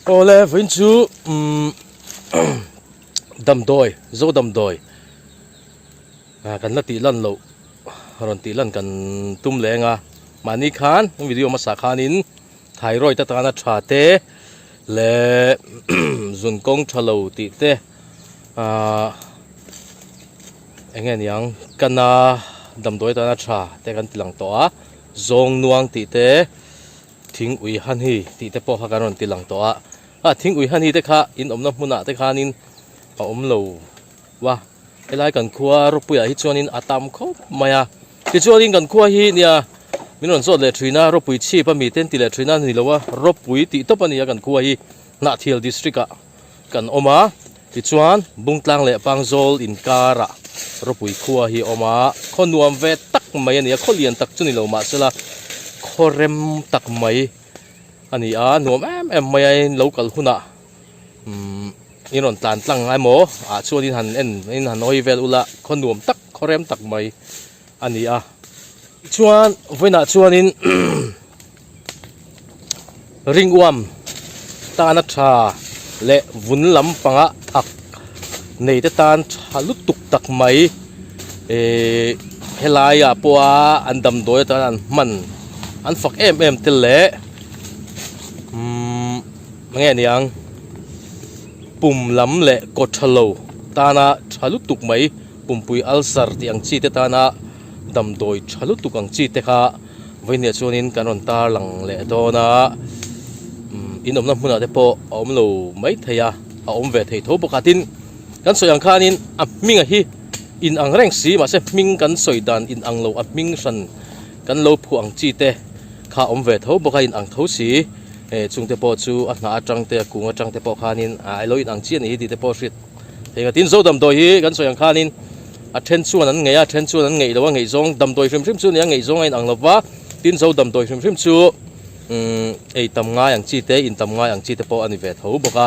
โอ้เลยฟินชูดำดอยโจดำดอยกันนัดตีลันโลรอนตีลันกันตุ้มแรงมานี่คันวิดีโอมาสักคันินถ่ายรอยตะตานาชาเตและจุนกงชะโลตีเตเองยังกันดำดอยตานาชาเตกันตีหลังตัวจงนวงตีเตทิ้งอุยฮันฮีตีเตปอฮักรอนตีหลังตัวทิ้งอุยฮันฮีเตค่ะอินอมน้ำมุนาเตค่ะนินอมโลว่าไอ้ไรกันคัวรบปุยฮิจวนินอาตามเขาไม่ฮิจวนินกันคัวฮีเนี่ยมินวันสดเลทรีน่ารบปุยชีพมีเต้นตีเลทรีน่านี่แล้วว่ารบปุยตีตัวปนีกันคัวฮีนาเทียลดิสตริกกันออกมาฮิจวนบุงตลังเล่ปังโซลอินการะรบปุยคัวฮีออกมาคนนวมเวตักไม่เนี่ยคนเลียนตักจุนี่แล้วมาเสละคอเรมตักไม่อันนี้นวมไม่เล่ากันหุ่นนี่นนตานตั้งไอ้หมอช่วงนี้หันหันโอยเวลุละคนนวมตักคอเรมตักไม่อันนี้ช่วงวันช่วงนี้ริงวมตานัชชาและวุ้นลำปังอักในตานชาลุตุกตักไม่เฮลายปัวอันดำโดยตานมันอันฝักเติเล่ไงเนี่ยยังปุ่มล้ำเละกดชะโลตานาชาลุตุกไหมปุ่มปุยอัลซาร์ที่อังจีเตตานาดำโดยชาลุตุกอังจีเตค่ะวันนี้ชวนินกันวันตาหลังเละโดนะอินอมน้ำมุนาเตปอมโลไม่เทียอมเวทเฮโตปกตินกันสอยางคานินมิงฮีอินอังแรงสีมาเสมิงกันสอยดานอินอังโลมิงสันกันโลผู้อังจีเตข้าอมเวทเฮาปกตินอังเทาสีจุงเตปอจูหน้าจังเตะกุ้งจังเตปอคานินไอ้ลอยอังเชียนนี่ดีเตปอสิทธิ์เฮงตินโซดำโดยกันส่วนคานินเทนส่วนนั้นไงเทนส่วนนั้นไงแต่ว่าไงซงดำโดยฟิมส่วนนี้ไงซงไอ้อังลบว่าตินโซดำโดยฟิมส่วนไอ้ตำง่ายอังจีเตอินตำง่ายอังจีเตปออันนี้เวทเขาบอกว่า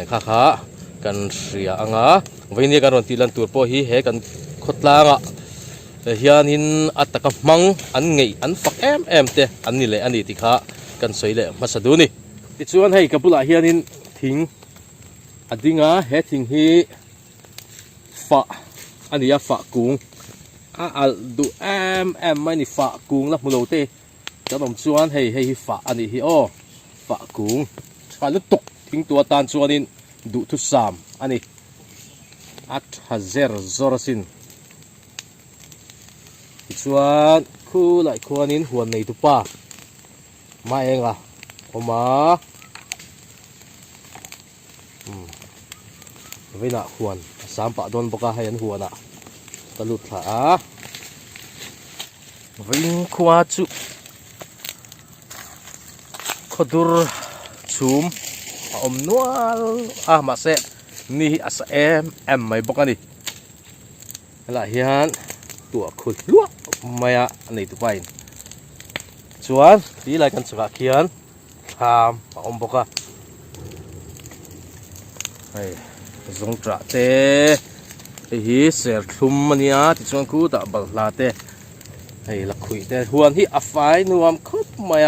ข้ากันเสียอังวันนี้กันวันที่ลันตัวปอฮีเฮกันขดลางเฮียนินอัตตะกมังอันไงอันฝักเตอันนี้เลยอันนี้ที่ข้ากันสวยเลยมาสะดุนี่ที่ชวนให้กับผู้หลายเฮียนินทิ้งอันดิ้งเฮทิ้งฮีฝาอันนี้ฝากุ้งดูไม่นี่ฝากุ้งแล้วมุโลเต้จะต้องชวนให้ฝาอันนี้ฮีฝากุ้งฝาลุตกทิ้งตัวตานชวนนินดูทุสามอันนี้8,000 zorasinที่ชวนคู่หลายคนนินหัวในตุป้ามาเองออกมาไม่น่าควรสามปะโดนปากให้ยันหัวน่ะตลุดขาวิ่งขวาจุขดุรชุมนัวมาเสนี่ไม่บอกนี่ละเฮียนตัวขุดล้วไม่อันนี้ตัวไปชวนที่รายการสกัดเขียนทำอมบอกจงจัดเตะฮีเสือคลุมมันเนี่ยที่ชวนกูตับบลาเตะลักคุยเตะหวนที่อัฟไฟนวมคบไม่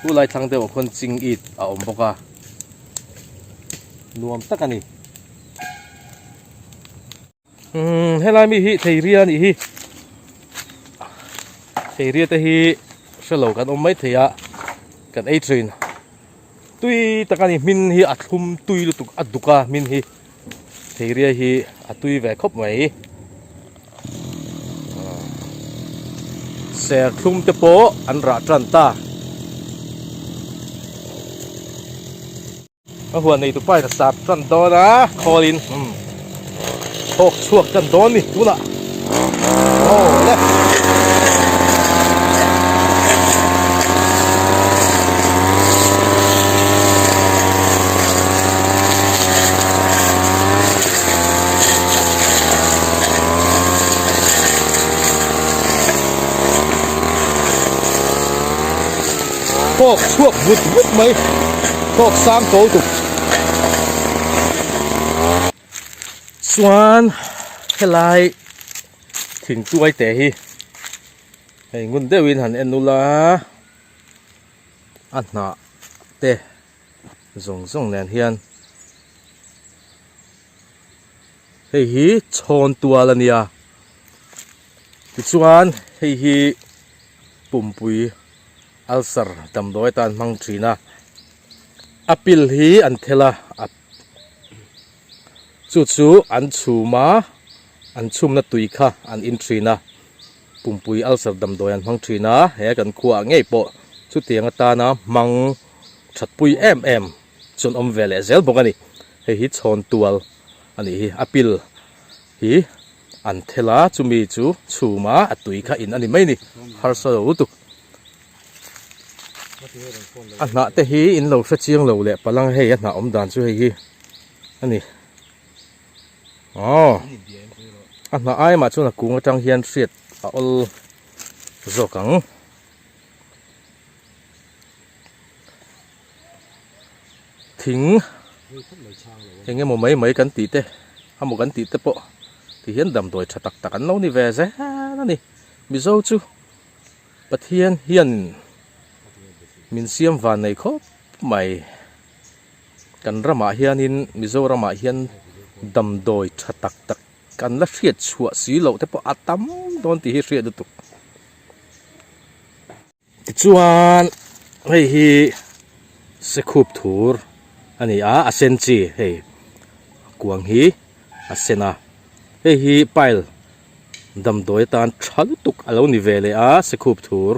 กูไล่ทางเดียวคนจริงอีดอมบอกนวมตักกันนี่ให้ไล่มีฮีเทียนี่ฮีเทียแต่ฮีสโลกันไม่เทียกันไอทรีนตุยตะกันนี่มินฮีอัดคุมตุยลุตุกอัดดุกามินฮีเทียฮีอัดตุยแหวกคบไหมเสียคุมเตโปอันรัจันตาหัวในตุไปกับสับจันโดนะคอลินโชกช่วงจันโดนนี่ดูละโอ้เล่พวกช่วงวุดไหมพวกสามโตตุกส่วนเฮลัยถึงตัวเตะให้งุนเดวินหันเอ็นนูลาอันน่ะเตะ zong nen hian hei hi chhon tual ania tichuan hei hi pumpui ulcer damdawi tan hmang thina apil hi an thela chu an chhuma an chhumna tui kha an in thina pumpui ulcer damdawi an hmang thina he kan khuwa ngei po chu tianga tana mang thatpui em chon om vele zel bok ani hei hi chhon tual ani hi apil hi an thela chumi chu chhuma atui kha in ani mai ni har so tu na te hi in lo sa chiang lo le palang hei na om dan chu hei hi ani na ai ma chu na kung atang hian riat a ol zokang thing henge mo mai kan ti te hamu kan ti te po thì hiến đầm tuổi chặt tắc ăn lâu ni về thế nó nè bị dâu chứ bật hiền mình xiêm vàn này khóc mày cần ra mà hiền in bị dâu ra mà hiền đầm tuổi chặt tắc cần là phiệt chùa xí lậu thế bỏ tắm đón thì phiệt được tục chuan hay hi sẽ khụp thur anh ấy asen chi hey quang hi asena hei hi pile damdawi tan thalutuk alo ni vele a se khup thur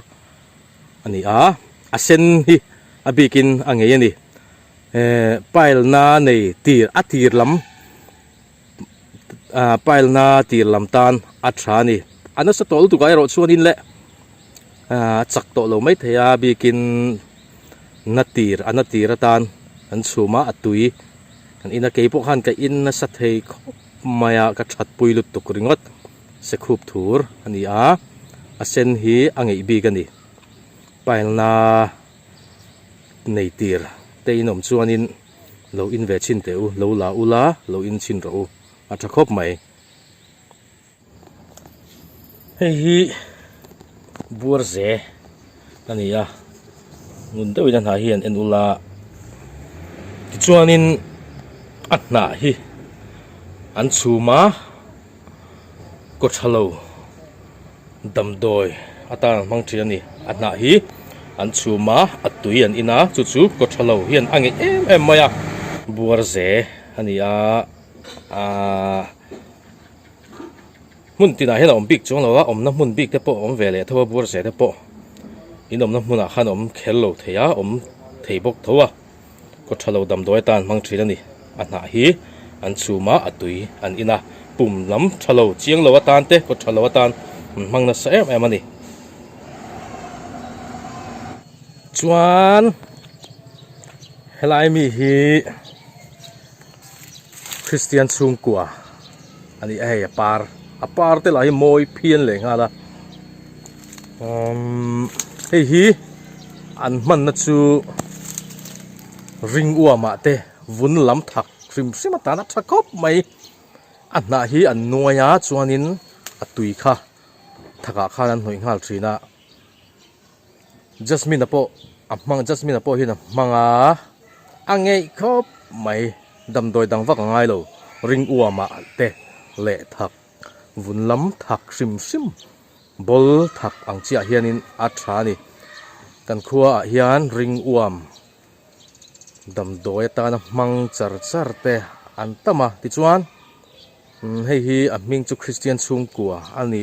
ani a sen hi abikin angei ani pile na nei tir lam pile na tir lam tan a tha ni ana sa tol tu kai ro chuan in le chak to lo mai theya bikin ana tir tan an chuma atui an ina ke pok han ka in na sa thei maya ka that pui lut tuk ringot se khup thur ani a sen hi angei bi gani pail na nei tir te inom chuanin lo in ve chin teu lo la ula lo in chin ro a tha khop mai hei hi bur ze ani ngun deuh in ha hian en ula chuanin atna hi an chuma ko thalo damdoi ata mang thi ani atna hi an chuma atui an ina chu ko thalo hian ange em maya buar ze ani mun tina hela om big chong lawa om na mun big te po om vele thawa buar ze te po inom na muna khan om khello theya om theibok thowa ko thalo damdoi tan mang thi ani atna hi an chuma atui an ina pum lam thalo chiang lo atan te ko thalo atan mang na sa em ani chuan helai mi hi Christian chung kwa ani apar te lai moi phian le nga la hei hi an man na chu ring uama te vun lam thak rim sim ta na thakop mai anna hi an noya chuanin atui kha thaka khan an hoi ngal thina jasmine po amang jasmine po hi na manga angei khop mai damdoi dang vak ngai lo ring uama te le thak vun lam thak rim sim bol thak ang chia hianin a tha ni kan khuwa hian ring uam damdoi ta na mang char te an tama ti chuan hei hi a ming chu Christian chung kwa ani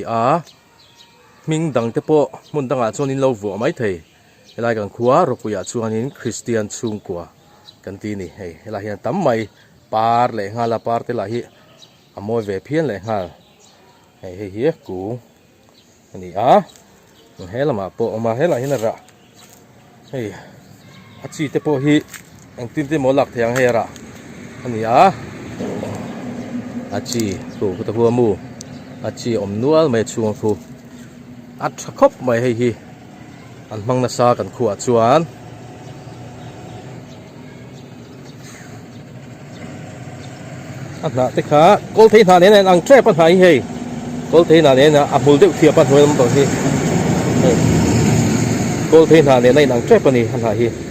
ming dang te po mun danga chuanin lo vu mai thei helai kan khuwa ropuya chuanin Christian chung kwa kan ti ni hei helai hian tam mai par le ngala par te la hi amoi ve phian le ngal hei hi ku ani helama po ma hela hin ra hei achi te po hi ang tin te mo lak thiang hera ani achi tu ta hu mu achi om nual mai chuang thu at khop mai hei hi an mang na sa kan khuwa chuan na te kha kol thei na ne ang tre pan hai hei kol thei na ne na amul deuh thia pan hoi lam to hi kol thei na ne nang tre pan ni han ha hi